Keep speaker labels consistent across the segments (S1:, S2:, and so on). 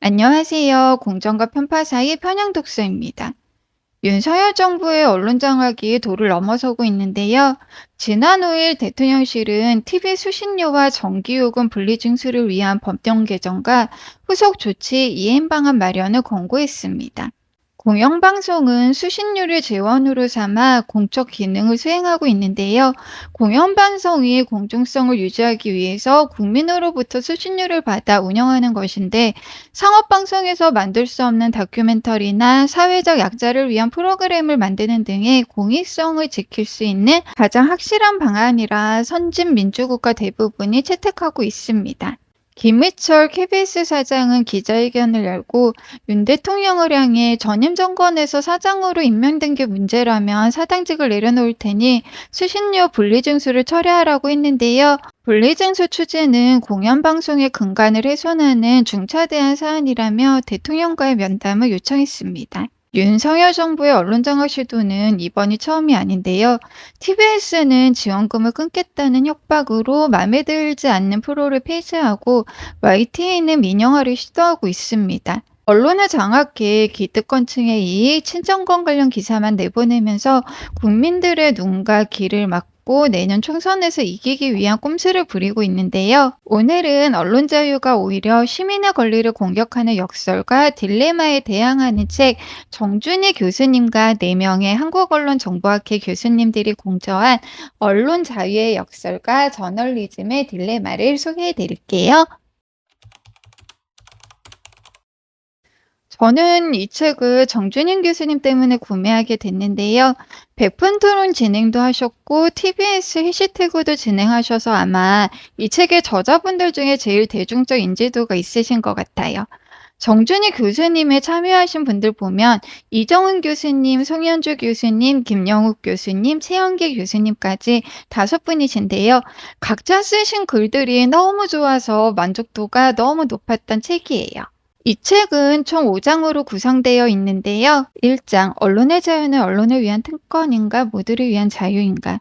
S1: 안녕하세요. 공정과 편파 사이 편향 독서입니다. 윤석열 정부의 언론 장악이 도를 넘어서고 있는데요. 지난 5일 대통령실은 TV 수신료와 전기요금 분리징수를 위한 법령 개정과 후속 조치 이행 방안 마련을 권고했습니다. 공영방송은 수신료를 재원으로 삼아 공적 기능을 수행하고 있는데요. 공영방송이 공정성을 유지하기 위해서 국민으로부터 수신료를 받아 운영하는 것인데, 상업방송에서 만들 수 없는 다큐멘터리나 사회적 약자를 위한 프로그램을 만드는 등의 공익성을 지킬 수 있는 가장 확실한 방안이라 선진 민주국가 대부분이 채택하고 있습니다. 김희철 KBS 사장은 기자회견을 열고 윤 대통령을 향해 전임 정권에서 사장으로 임명된 게 문제라면 사당직을 내려놓을 테니 수신료 분리징수를 철회하라고 했는데요. 분리징수 취지는 공영방송의 근간을 훼손하는 중차대한 사안이라며 대통령과의 면담을 요청했습니다. 윤석열 정부의 언론장악 시도는 이번이 처음이 아닌데요. TBS는 지원금을 끊겠다는 협박으로 마음에 들지 않는 프로를 폐지하고 YTN은 민영화를 시도하고 있습니다. 언론을 장악해 기득권층의 이익, 친정권 관련 기사만 내보내면서 국민들의 눈과 귀를 막고 내년 총선에서 이기기 위한 꼼수를 부리고 있는데요. 오늘은 언론 자유가 오히려 시민의 권리를 공격하는 역설과 딜레마에 대항하는 책 정준희 교수님과 4명의 한국언론정보학회 교수님들이 공저한 언론 자유의 역설과 저널리즘의 딜레마를 소개해 드릴게요. 저는 이 책을 정준인 교수님 때문에 구매하게 됐는데요. 백분 토론 진행도 하셨고 TBS 해시태그도 진행하셔서 아마 이 책의 저자분들 중에 제일 대중적 인지도가 있으신 것 같아요. 정준희 교수님에 참여하신 분들 보면 이정은 교수님, 송현주 교수님, 김영욱 교수님, 최영기 교수님까지 5분이신데요. 각자 쓰신 글들이 너무 좋아서 만족도가 너무 높았던 책이에요. 이 책은 총 5장으로 구성되어 있는데요. 1장, 언론의 자유는 언론을 위한 특권인가, 모두를 위한 자유인가.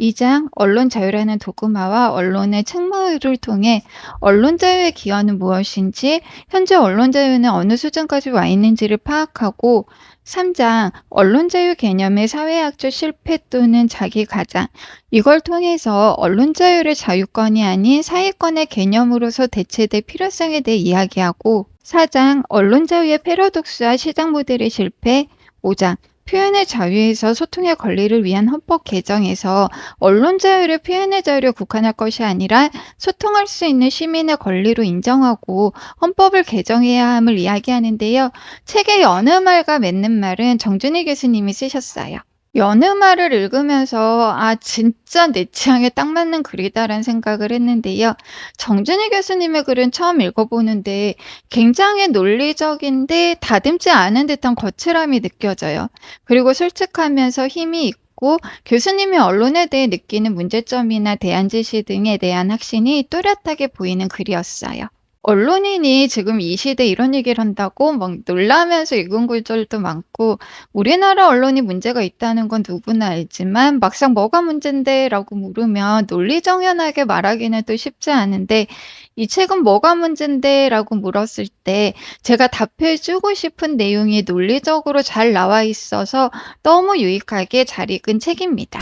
S1: 2장, 언론 자유라는 도구마와 언론의 책무를 통해 언론 자유의 기원은 무엇인지, 현재 언론 자유는 어느 수준까지 와 있는지를 파악하고, 3장, 언론 자유 개념의 사회학적 실패 또는 자기 가장. 이걸 통해서 언론 자유를 자유권이 아닌 사회권의 개념으로서 대체될 필요성에 대해 이야기하고, 4장 언론 자유의 패러독스와 시장 모델의 실패. 5장 표현의 자유에서 소통의 권리를 위한 헌법 개정에서 언론 자유를 표현의 자유로 국한할 것이 아니라 소통할 수 있는 시민의 권리로 인정하고 헌법을 개정해야 함을 이야기하는데요. 책의 여느 말과 맺는 말은 정준희 교수님이 쓰셨어요. 여느 말을 읽으면서 '아 진짜 내 취향에 딱 맞는 글이다.'라는 생각을 했는데요. 정준희 교수님의 글은 처음 읽어보는데 굉장히 논리적인데 다듬지 않은 듯한 거칠함이 느껴져요. 그리고 솔직하면서 힘이 있고 교수님이 언론에 대해 느끼는 문제점이나 대안 제시 등에 대한 확신이 뚜렷하게 보이는 글이었어요. 언론인이 지금 이 시대에 이런 얘기를 한다고 막 놀라면서 읽은 글들도 많고, 우리나라 언론이 문제가 있다는 건 누구나 알지만 막상 "뭐가 문젠데?"라고 물으면 논리정연하게 말하기는 또 쉽지 않은데, 이 책은 "뭐가 문젠데?"라고 물었을 때 제가 답해 주고 싶은 내용이 논리적으로 잘 나와 있어서 너무 유익하게 잘 읽은 책입니다.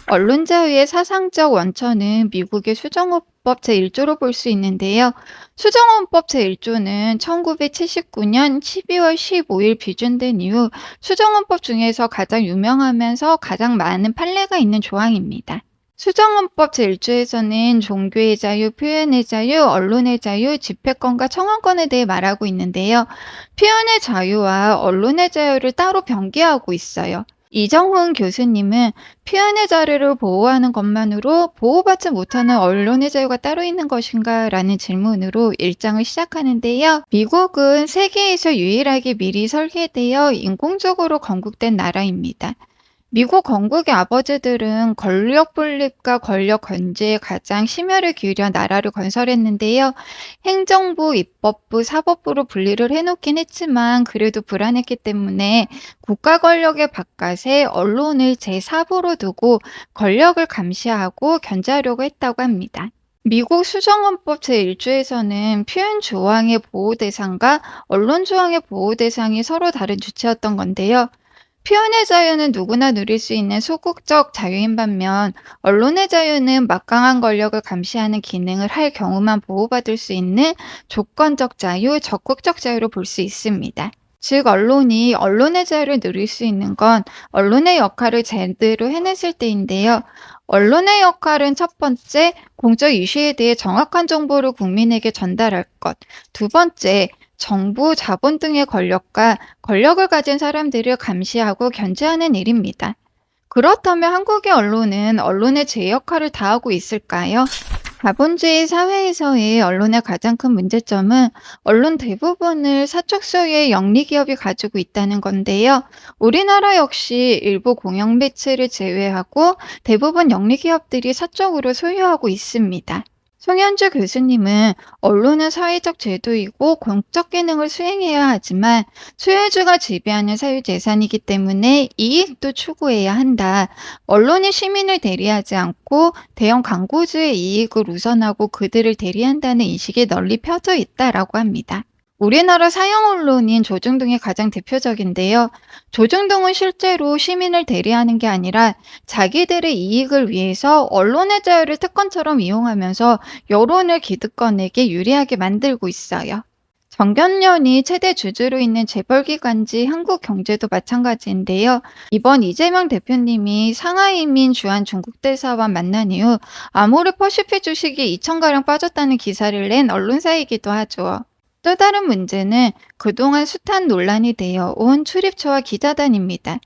S1: 언론 자유의 사상적 원천은 미국의 수정헌법 제1조로 볼 수 있는데요. 수정헌법 제1조는 1979년 12월 15일 비준된 이후 수정헌법 중에서 가장 유명하면서 가장 많은 판례가 있는 조항입니다. 수정헌법 제1조에서는 종교의 자유, 표현의 자유, 언론의 자유, 집회권과 청원권에 대해 말하고 있는데요. 표현의 자유와 언론의 자유를 따로 병기하고 있어요. 이정훈 교수님은 표현의 자유를 보호하는 것만으로 보호받지 못하는 언론의 자유가 따로 있는 것인가? 라는 질문으로 1장을 시작하는데요. 미국은 세계에서 유일하게 미리 설계되어 인공적으로 건국된 나라입니다. 미국 건국의 아버지들은 권력 분립과 권력 견제에 가장 심혈을 기울여 나라를 건설했는데요. 행정부, 입법부, 사법부로 분리를 해놓긴 했지만 그래도 불안했기 때문에 국가 권력의 바깥에 언론을 제4부로 두고 권력을 감시하고 견제하려고 했다고 합니다. 미국 수정헌법 제1조에서는 표현 조항의 보호 대상과 언론 조항의 보호 대상이 서로 다른 주체였던 건데요. 표현의 자유는 누구나 누릴 수 있는 소극적 자유인 반면 언론의 자유는 막강한 권력을 감시하는 기능을 할 경우만 보호받을 수 있는 조건적 자유, 적극적 자유로 볼 수 있습니다. 즉, 언론이 언론의 자유를 누릴 수 있는 건 언론의 역할을 제대로 해냈을 때인데요. 언론의 역할은 첫 번째, 공적 이슈에 대해 정확한 정보를 국민에게 전달할 것. 두 번째, 정부, 자본 등의 권력과 권력을 가진 사람들을 감시하고 견제하는 일입니다. 그렇다면 한국의 언론은 언론의 제 역할을 다하고 있을까요? 자본주의 사회에서의 언론의 가장 큰 문제점은 언론 대부분을 사적 소유의 영리 기업이 가지고 있다는 건데요. 우리나라 역시 일부 공영 매체를 제외하고 대부분 영리 기업들이 사적으로 소유하고 있습니다. 송현주 교수님은 언론은 사회적 제도이고 공적 기능을 수행해야 하지만 소유주가 지배하는 사유재산이기 때문에 이익도 추구해야 한다. 언론이 시민을 대리하지 않고 대형 광고주의 이익을 우선하고 그들을 대리한다는 인식이 널리 펴져 있다라고 합니다. 우리나라 사형 언론인 조중동이 가장 대표적인데요. 조중동은 실제로 시민을 대리하는 게 아니라 자기들의 이익을 위해서 언론의 자유를 특권처럼 이용하면서 여론을 기득권에게 유리하게 만들고 있어요. 정경련이 최대 주주로 있는 재벌기관지 한국경제도 마찬가지인데요. 이번 이재명 대표님이 상하이민 주한 중국 대사와 만난 이후 아모르퍼시픽 주식이 2,000가량 빠졌다는 기사를 낸 언론사이기도 하죠. 또 다른 문제는 그동안 숱한 논란이 되어 온 출입처와 기자단입니다.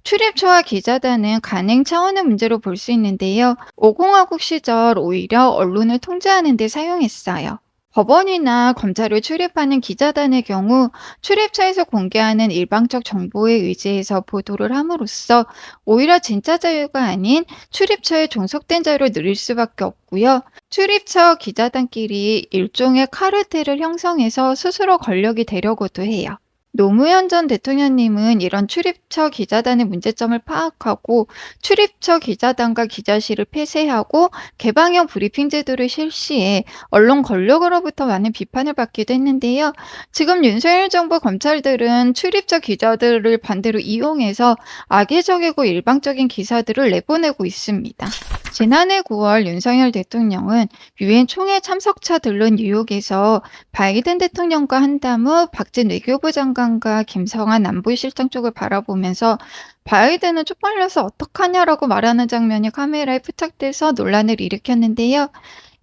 S1: 출입처와 기자단은 간행 차원의 문제로 볼 수 있는데요. 5공화국 시절 오히려 언론을 통제하는 데 사용했어요. 법원이나 검찰을 출입하는 기자단의 경우 출입처에서 공개하는 일방적 정보에 의지해서 보도를 함으로써 오히려 진짜 자유가 아닌 출입처에 종속된 자유를 누릴 수밖에 없고요. 출입처 기자단끼리 일종의 카르텔을 형성해서 스스로 권력이 되려고도 해요. 노무현 전 대통령님은 이런 출입처 기자단의 문제점을 파악하고 출입처 기자단과 기자실을 폐쇄하고 개방형 브리핑 제도를 실시해 언론 권력으로부터 많은 비판을 받기도 했는데요. 지금 윤석열 정부 검찰들은 출입처 기자들을 반대로 이용해서 악의적이고 일방적인 기사들을 내보내고 있습니다. 지난해 9월 윤석열 대통령은 유엔 총회 참석차 들른 뉴욕에서 바이든 대통령과 한담 후 박진 외교부 장관과 김성한 안보실장 쪽을 바라보면서 바이든은 쪽팔려서 어떡하냐라고 말하는 장면이 카메라에 포착돼서 논란을 일으켰는데요.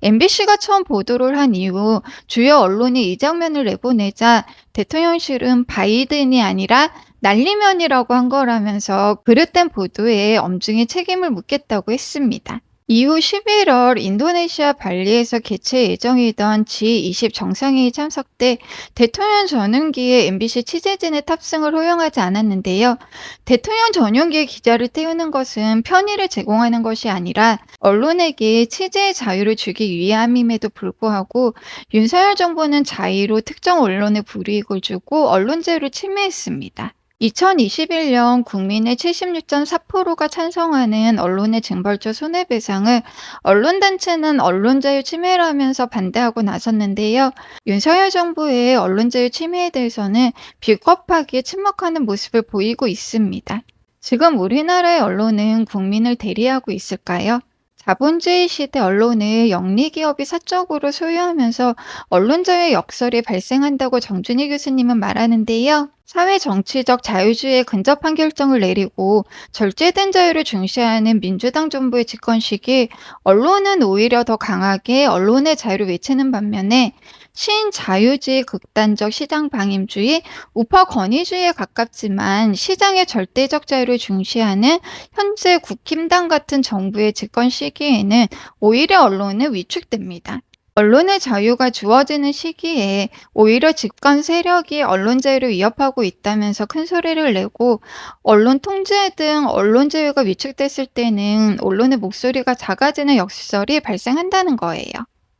S1: MBC가 처음 보도를 한 이후 주요 언론이 이 장면을 내보내자 대통령실은 바이든이 아니라 날리면이라고 한 거라면서 그릇된 보도에 엄중히 책임을 묻겠다고 했습니다. 이후 11월 인도네시아 발리에서 개최 예정이던 G20 정상회의 참석 때 대통령 전용기에 MBC 취재진의 탑승을 허용하지 않았는데요. 대통령 전용기에 기자를 태우는 것은 편의를 제공하는 것이 아니라 언론에게 취재의 자유를 주기 위함임에도 불구하고 윤석열 정부는 자의로 특정 언론에 불이익을 주고 언론 자유를 침해했습니다. 2021년 국민의 76.4%가 찬성하는 언론의 징벌적 손해배상을 언론단체는 언론자유 침해라면서 반대하고 나섰는데요. 윤석열 정부의 언론자유 침해에 대해서는 비겁하게 침묵하는 모습을 보이고 있습니다. 지금 우리나라의 언론은 국민을 대리하고 있을까요? 자본주의 시대 언론을 영리기업이 사적으로 소유하면서 언론자유의 역설이 발생한다고 정준희 교수님은 말하는데요. 사회 정치적 자유주의에 근접한 결정을 내리고 절제된 자유를 중시하는 민주당 정부의 집권 시기 언론은 오히려 더 강하게 언론의 자유를 외치는 반면에 신자유주의 극단적 시장 방임주의, 우파 권위주의에 가깝지만 시장의 절대적 자유를 중시하는 현재 국힘당 같은 정부의 집권 시기에는 오히려 언론은 위축됩니다. 언론의 자유가 주어지는 시기에 오히려 집권 세력이 언론 자유를 위협하고 있다면서 큰 소리를 내고 언론 통제 등 언론 자유가 위축됐을 때는 언론의 목소리가 작아지는 역설이 발생한다는 거예요.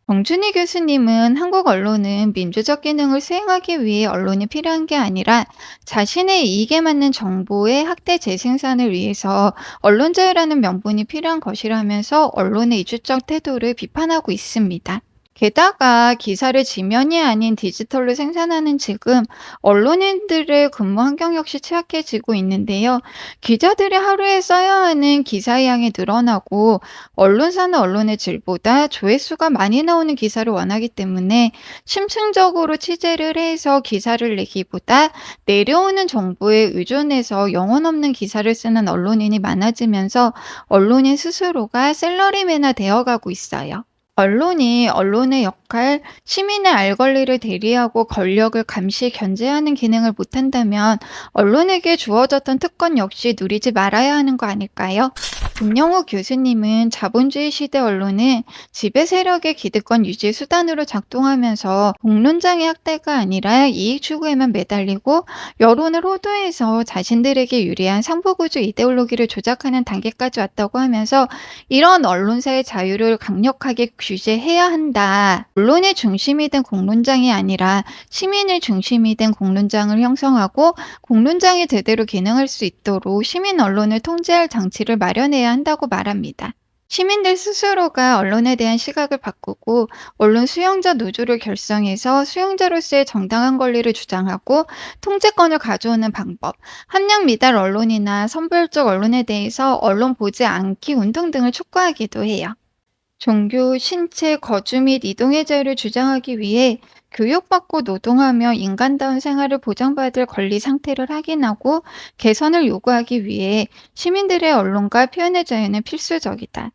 S1: 정준희 교수님은 한국 언론은 민주적 기능을 수행하기 위해 언론이 필요한 게 아니라 자신의 이익에 맞는 정보의 학대 재생산을 위해서 언론 자유라는 명분이 필요한 것이라면서 언론의 이주적 태도를 비판하고 있습니다. 게다가 기사를 지면이 아닌 디지털로 생산하는 지금 언론인들의 근무 환경 역시 취약해지고 있는데요. 기자들이 하루에 써야 하는 기사의 양이 늘어나고 언론사는 언론의 질보다 조회수가 많이 나오는 기사를 원하기 때문에 심층적으로 취재를 해서 기사를 내기보다 내려오는 정보에 의존해서 영혼 없는 기사를 쓰는 언론인이 많아지면서 언론인 스스로가 셀러리맨화 되어가고 있어요. 언론이 언론의 역할, 시민의 알 권리를 대리하고 권력을 감시, 견제하는 기능을 못한다면 언론에게 주어졌던 특권 역시 누리지 말아야 하는 거 아닐까요? 김영우 교수님은 자본주의 시대 언론은 지배 세력의 기득권 유지 수단으로 작동하면서 공론장의 학대가 아니라 이익 추구에만 매달리고 여론을 호도해서 자신들에게 유리한 상부구조 이데올로기를 조작하는 단계까지 왔다고 하면서 이런 언론사의 자유를 강력하게 규제해야 한다. 언론의 중심이 된 공론장이 아니라 시민의 중심이 된 공론장을 형성하고 공론장이 제대로 기능할 수 있도록 시민 언론을 통제할 장치를 마련해야 한다고 말합니다. 시민들 스스로가 언론에 대한 시각을 바꾸고 언론 수용자 노조를 결성해서 수용자로서의 정당한 권리를 주장하고 통제권을 가져오는 방법, 함량 미달 언론이나 선별적 언론에 대해서 언론 보지 않기 운동 등을 촉구하기도 해요. 종교, 신체, 거주 및 이동의 자유를 주장하기 위해 교육받고 노동하며 인간다운 생활을 보장받을 권리 상태를 확인하고 개선을 요구하기 위해 시민들의 언론과 표현의 자유는 필수적이다.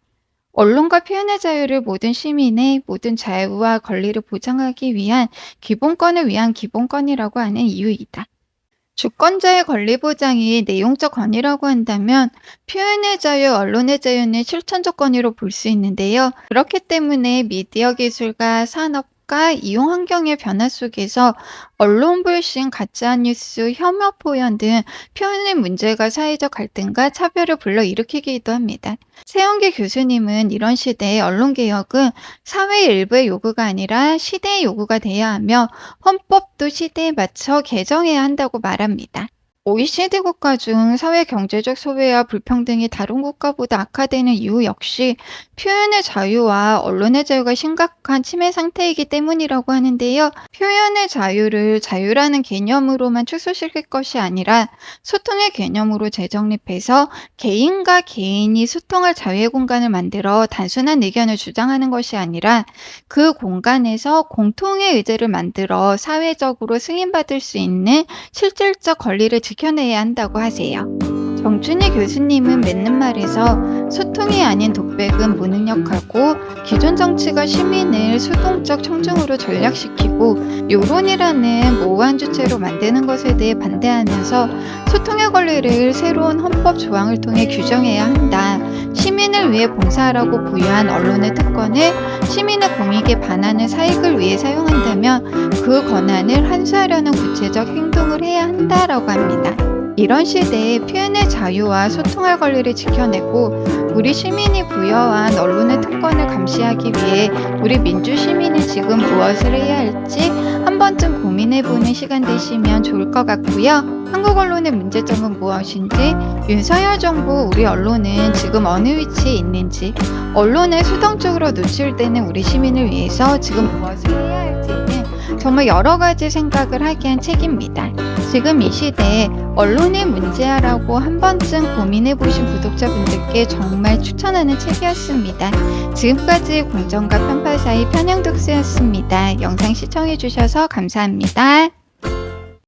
S1: 언론과 표현의 자유를 모든 시민의 모든 자유와 권리를 보장하기 위한 기본권을 위한 기본권이라고 하는 이유이다. 주권자의 권리 보장이 내용적 권위라고 한다면 표현의 자유, 언론의 자유는 실천적 권위로 볼 수 있는데요. 그렇기 때문에 미디어 기술과 산업과 이용 환경의 변화 속에서 언론 불신, 가짜뉴스, 혐오 표현 등 표현의 문제가 사회적 갈등과 차별을 불러일으키기도 합니다. 세영기 교수님은 이런 시대의 언론개혁은 사회 일부의 요구가 아니라 시대의 요구가 돼야 하며 헌법도 시대에 맞춰 개정해야 한다고 말합니다. OECD 국가 중 사회 경제적 소외와 불평등이 다른 국가보다 악화되는 이유 역시 표현의 자유와 언론의 자유가 심각한 침해 상태이기 때문이라고 하는데요. 표현의 자유를 자유라는 개념으로만 축소시킬 것이 아니라 소통의 개념으로 재정립해서 개인과 개인이 소통할 자유의 공간을 만들어 단순한 의견을 주장하는 것이 아니라 그 공간에서 공통의 의제를 만들어 사회적으로 승인받을 수 있는 실질적 권리를 지켜내야 한다고 하세요. 정춘희 교수님은 맺는 말에서 소통이 아닌 독백은 무능력하고 기존 정치가 시민을 수동적 청중으로 전락시키고 여론이라는 모호한 주체로 만드는 것에 대해 반대하면서 소통의 권리를 새로운 헌법 조항을 통해 규정해야 한다. 시민을 위해 봉사하라고 부여한 언론의 특권을 시민의 공익에 반하는 사익을 위해 사용한다면 그 권한을 환수하려는 구체적 행동을 해야 한다라고 합니다. 이런 시대에 표현의 자유와 소통할 권리를 지켜내고 우리 시민이 부여한 언론의 특권을 감시하기 위해 우리 민주시민이 지금 무엇을 해야 할지 한 번쯤 고민해보는 시간 되시면 좋을 것 같고요. 한국 언론의 문제점은 무엇인지, 윤석열 정부 우리 언론은 지금 어느 위치에 있는지, 언론에 수동적으로 노출되는 우리 시민을 위해서 지금 무엇을 해야 할지는 정말 여러 가지 생각을 하게 한 책입니다. 지금 이 시대에 언론의 문제야라고 한 번쯤 고민해 보신 구독자분들께 정말 추천하는 책이었습니다. 지금까지 공정과 편파 사이 편향독서였습니다. 영상 시청해 주셔서 감사합니다.